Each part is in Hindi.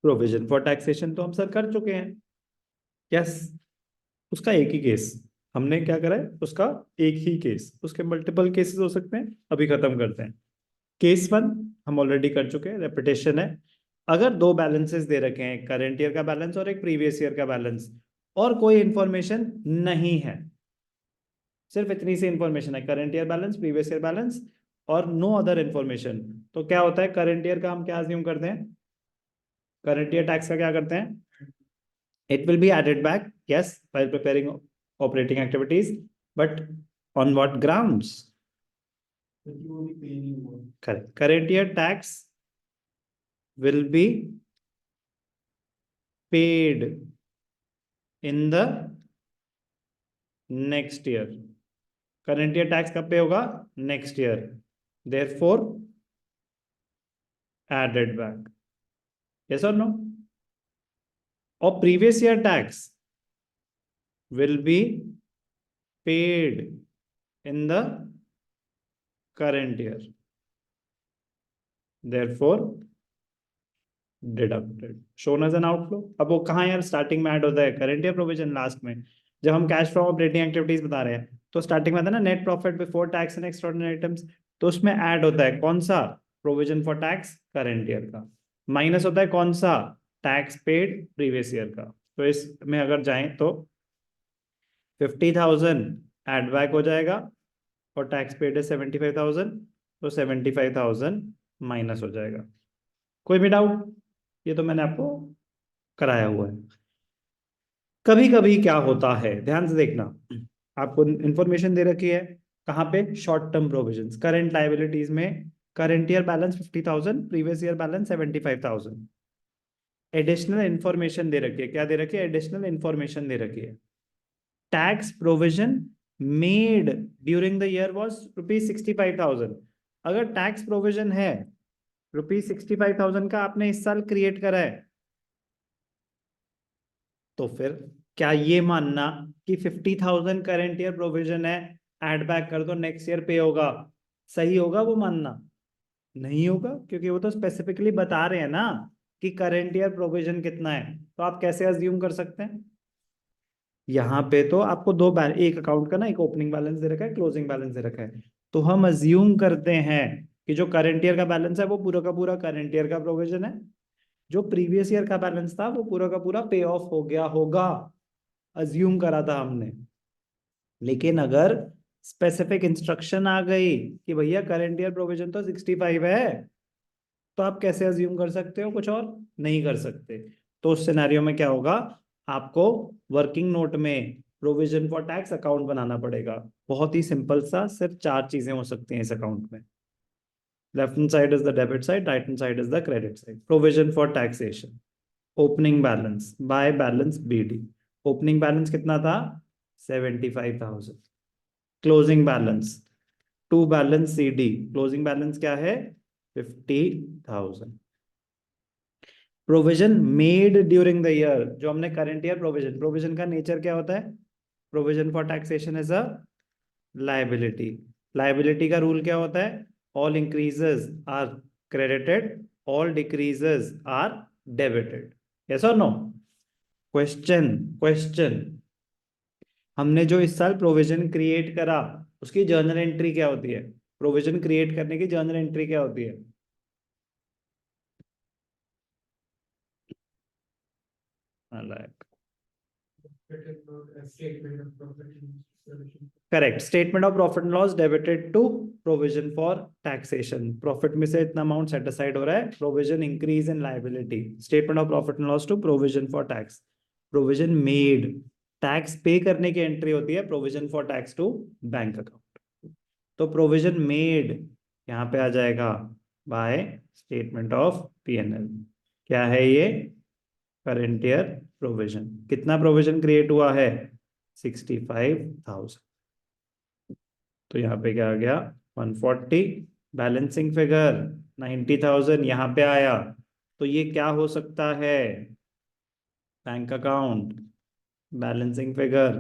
प्रोविजन फॉर टैक्सेशन तो हम सर कर चुके हैं। यस, उसका एक ही केस हमने क्या करा है, उसका एक ही केस, उसके मल्टीपल केसेस हो सकते हैं, अभी खत्म करते हैं। केस वन हम ऑलरेडी कर चुके हैं, रेपिटेशन है। अगर दो बैलेंसेस दे रखे हैं, एक करंट ईयर का बैलेंस और एक प्रीवियस ईयर का बैलेंस, और कोई इंफॉर्मेशन नहीं है, सिर्फ इतनी सी इंफॉर्मेशन है, current year balance, previous year balance, और नो अदर इंफॉर्मेशन, तो क्या होता है, करंट ईयर का हम क्या अज्यूम करते हैं, करंट ईयर टैक्स का क्या करते हैं, it will be added back, yes, while preparing operating activities, but on what grounds? Correct. Current year tax will be paid in the next year. Current year tax कब पे होगा, next year, therefore added back, yes or no? और previous year tax will be paid in the current year, therefore deducted, shown as an outflow. अब वो कहाँ यार, स्टार्टिंग में ऐड होता है, करंट ईयर प्रोविजन लास्ट में। जब हम कैश फ्रॉम ऑपरेटिंग एक्टिविटीज बता रहे हैं तो स्टार्टिंग में था ना, net profit before tax and extraordinary items, तो उसमें ऐड होता है कौन सा, provision for tax current year का, माइनस होता है कौन सा, टैक्स पेड प्रीवियस ईयर का। तो इसमें अगर जाएं तो 50,000 एड बैक हो जाएगा, और टैक्स पेड है 75,000, तो 75,000 माइनस हो जाएगा। कोई भी डाउट, ये तो मैंने आपको कराया हुआ है। कभी कभी क्या होता है, ध्यान से देखना, आपको इंफॉर्मेशन दे रखी है कहाँ पे, short term provisions, current liabilities में current year balance 50,000, previous year balance 75,000, additional information दे रखी है, क्या दे रखी है, एडिशनल इंफॉर्मेशन दे रखी है, tax provision made during the year was ₹65,000। अगर टैक्स प्रोविजन है ₹65,000 का, आपने इस साल क्रिएट करा है, तो फिर क्या ये मानना कि 50,000 करंट ईयर प्रोविजन है, एड बैक कर दो नेक्स्ट ईयर पे होगा, सही होगा वो मानना? नहीं होगा, क्योंकि वो तो स्पेसिफिकली बता रहे हैं ना कि करंट ईयर प्रोविजन कितना है, तो आप कैसे अज्यूम कर सकते हैं? यहाँ पे तो आपको दो एक अकाउंट का ना, एक ओपनिंग बैलेंस दे रखा है, क्लोजिंग बैलेंस दे रखा है, तो हम अज्यूम करते हैं कि जो करंट ईयर का बैलेंस है वो पूरा का पूरा करंट ईयर का प्रोविजन है, जो प्रीवियस ईयर का बैलेंस था वो पूरा का पूरा पे ऑफ हो गया होगा, अज्यूम करा था हमने। लेकिन अगर स्पेसिफिक इंस्ट्रक्शन आ गई कि भैया करंट ईयर प्रोविजन तो 65 है, तो आप कैसे अज्यूम कर सकते हो कुछ और? नहीं कर सकते। तो उस सिनेरियो में क्या होगा, आपको वर्किंग नोट में प्रोविजन फॉर टैक्स अकाउंट बनाना पड़ेगा। बहुत ही सिंपल सा, सिर्फ चार चीजें हो सकती हैं इस अकाउंट में। Left hand side is the debit side, right hand side is the credit side. Provision for taxation, opening balance by balance BD, opening balance कितना था, 75,000, closing balance to balance CD, closing balance क्या है, 50,000। Provision made during the year, जो हमने करंट ईयर प्रोविजन, प्रोविजन का नेचर क्या होता है, provision for taxation is a liability. Liability का रूल क्या होता है, all increases are credited, all decreases are debited, yes और नो? क्वेश्चन, क्वेश्चन, हमने जो इस साल प्रोविजन क्रिएट करा उसकी जर्नल एंट्री क्या होती है, प्रोविजन क्रिएट करने की जर्नल एंट्री क्या होती है? Correct, statement of profit and loss debited to provision for taxation, profit में से इतना अमाउंट सेट असाइड हो रहा है, provision increase in liability, statement of profit and loss to provision for tax, provision made, tax pay करने की एंट्री होती है provision for tax to bank account, तो प्रोविजन मेड यहाँ पे आ जाएगा बाय स्टेटमेंट ऑफ पीएनएल। क्या है ये, करंट ईयर प्रोविजन, कितना प्रोविजन क्रिएट हुआ है, 65,000, तो यहाँ पे क्या आ गया, 140, बैलेंसिंग फिगर 90,000 यहाँ पे आया, तो ये क्या हो सकता है, बैंक अकाउंट, बैलेंसिंग फिगर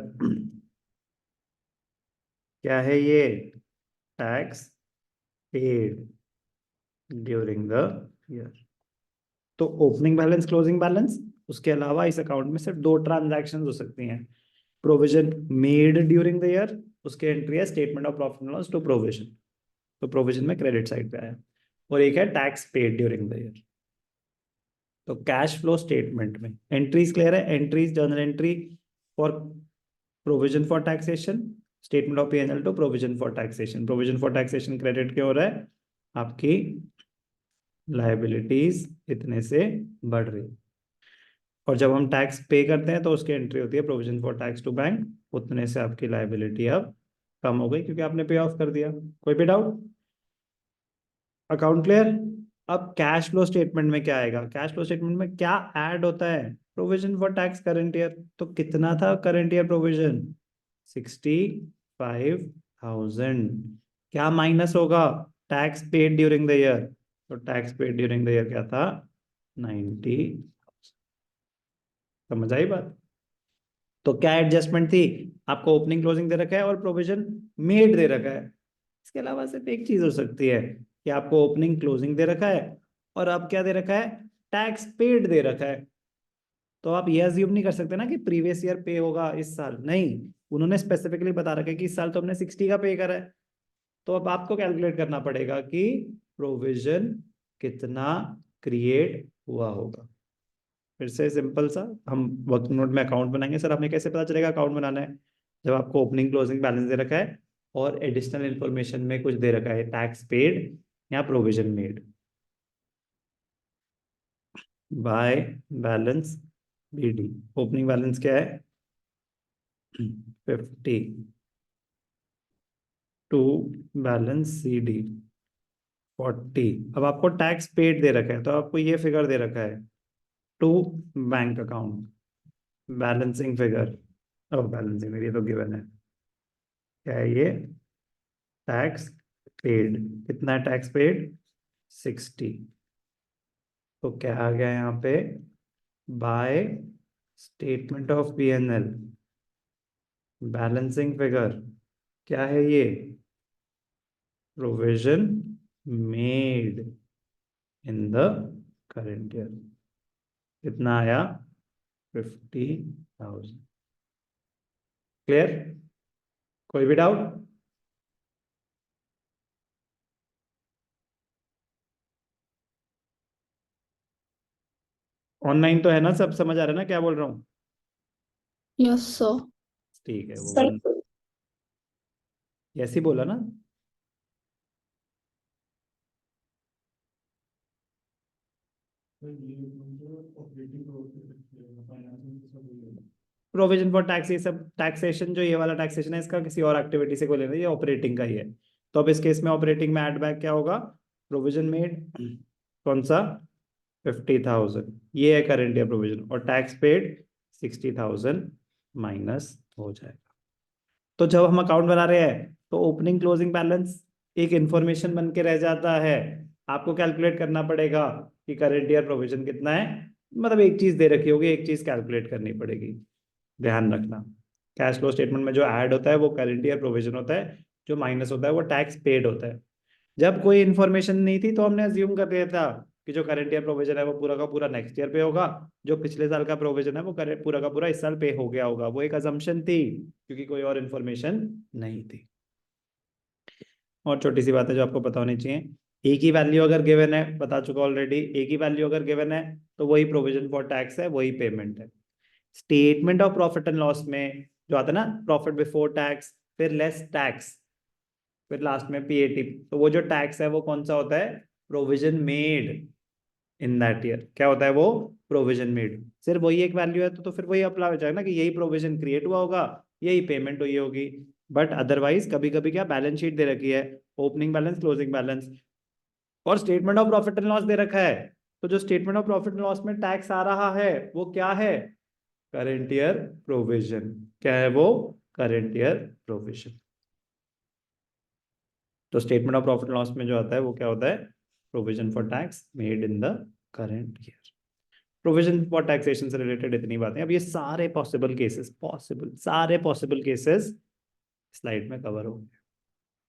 क्या है ये, tax paid during the year. तो ओपनिंग बैलेंस, क्लोजिंग बैलेंस, उसके अलावा इस अकाउंट में सिर्फ 2 ट्रांजैक्शन हो सकती हैं। Provision made during the year, उसके एंट्री है statement of profit and loss to provision, तो प्रोविजन में क्रेडिट साइड पे आया। और एक है tax paid during the year. तो कैश फ्लो स्टेटमेंट में एंट्रीज क्लियर है। Entries, journal entry for provision for taxation, statement of P&L to provision for taxation. Provision for taxation credit क्यों हो रहा है? आपकी लायबिलिटीज इतने से बढ़ रही, और जब हम टैक्स पे करते हैं तो उसकी एंट्री होती है provision for tax to bank, उतने से आपकी लायबिलिटी अब कम हो गई क्योंकि आपने पे ऑफ कर दिया। कोई भी डाउट? Account clear? अब कैश फ्लो स्टेटमेंट में क्या आएगा? कैश फ्लो स्टेटमेंट में क्या ऐड होता है? Provision for tax current year. तो कितना था करंट ईयर प्रोविजन? 65,000। क्या माइनस होगा? Tax paid during the year. तो tax paid during the year क्या था? 90। समझ आई बात? तो क्या एडजस्टमेंट थी? आपको ओपनिंग क्लोजिंग दे रखा है और प्रोविजन मेड दे रखा है। इसके अलावा सिर्फ एक चीज हो सकती है कि आपको ओपनिंग क्लोजिंग दे रखा है और अब क्या दे रखा है? टैक्स पेड दे रखा है। तो आप ये अज्यूम नहीं कर सकते ना कि प्रीवियस ईयर पे होगा इस साल, नहीं। उन्होंने स्पेसिफिकली बता रखा है कि इस साल तो हमने 60 का पे करा है। तो अब आपको कैलकुलेट करना पड़ेगा कि प्रोविजन कितना क्रिएट हुआ होगा। फिर से सिंपल सा हम वर्किंग नोट में अकाउंट बनाएंगे। सर हमें कैसे पता चलेगा अकाउंट बनाना है? जब आपको ओपनिंग क्लोजिंग बैलेंस दे रखा है और एडिशनल इन्फॉर्मेशन में कुछ दे रखा है, टैक्स पेड या provision made. By balance BD, opening balance क्या है? 50 टू बैलेंस CD 40। अब आपको टैक्स पेड दे रखा है तो आपको ये फिगर दे रखा है to bank account, balancing figure. अब बैलेंसिंग ये तो गिवन है। क्या है ये? Tax paid. कितना टैक्स पेड? 60। तो क्या आ गया यहाँ पे? By statement of P&L, balancing figure क्या है ये? Provision made in the current year. कितना आया? 50,000। क्लियर? कोई भी डाउट? ऑनलाइन तो है ना? सब समझ आ रहा है ना क्या बोल रहा हूँ? Yes sir. ठीक है, वो सर वन ऐसे ही बोला ना। प्रोविजन फॉर टैक्स, ये सब टैक्सेशन, जो ये वाला टैक्सेशन है इसका किसी और एक्टिविटी से कोई लेना, ये ऑपरेटिंग का ही है। तो अब इस केस में ऑपरेटिंग में एड बैक क्या होगा? प्रोविजन मेड, कौन सा? 50,000, ये है करंट ईयर प्रोविजन, और टैक्स पेड 60,000 माइनस हो जाएगा। तो जब हम अकाउंट बना रहे हैं तो ओपनिंग क्लोजिंग बैलेंस एक इंफॉर्मेशन बन के रह जाता है। आपको कैलकुलेट करना पड़ेगा कि करंट ईयर प्रोविजन कितना है। मतलब एक चीज दे रखी होगी, एक चीज कैलकुलेट करनी पड़ेगी। ध्यान रखना, कैश फ्लो स्टेटमेंट में जो ऐड होता है वो करंट ईयर प्रोविजन होता है, जो माइनस होता है वो टैक्स पेड होता है। जब कोई इन्फॉर्मेशन नहीं थी तो हमने अज्यूम कर लिया था कि जो करंट ईयर प्रोविजन है वो पूरा का पूरा नेक्स्ट ईयर पे होगा, जो पिछले साल का प्रोविजन है वो पूरा का पूरा इस साल पे हो गया होगा। वो एक अजम्पशन थी क्योंकि कोई और इन्फॉर्मेशन नहीं थी। और छोटी सी बात है जो आपको पता होनी चाहिए, एक ही वैल्यू अगर गिवन है, बता चुका ऑलरेडी, एक ही वैल्यू अगर गिवन है तो वही प्रोविजन फॉर टैक्स है, वही पेमेंट है। Statement of profit and loss में जो आता है ना, प्रॉफिट बिफोर टैक्स, फिर लेस टैक्स, फिर लास्ट में PAT, तो वो जो टैक्स है वो कौन सा होता है? Provision made in that year. क्या होता है वो? Provision made. सिर्फ वही एक वैल्यू है तो फिर वही अप्लाई हो जाएगा ना कि यही प्रोविजन क्रिएट हुआ होगा, यही पेमेंट हुई होगी। बट अदरवाइज कभी कभी क्या बैलेंस शीट दे रखी है, ओपनिंग बैलेंस, क्लोजिंग बैलेंस, और statement of profit and loss दे रखा है। तो जो statement of profit and loss में टैक्स आ रहा है वो क्या है? Current year provision. क्या है वो? Current year provision. तो statement of profit and loss में जो आता है वो क्या होता है? Provision for tax made in the current year. Provision for taxation से रिलेटेड इतनी बातें। अब ये सारे पॉसिबल केसेस स्लाइड में कवर हो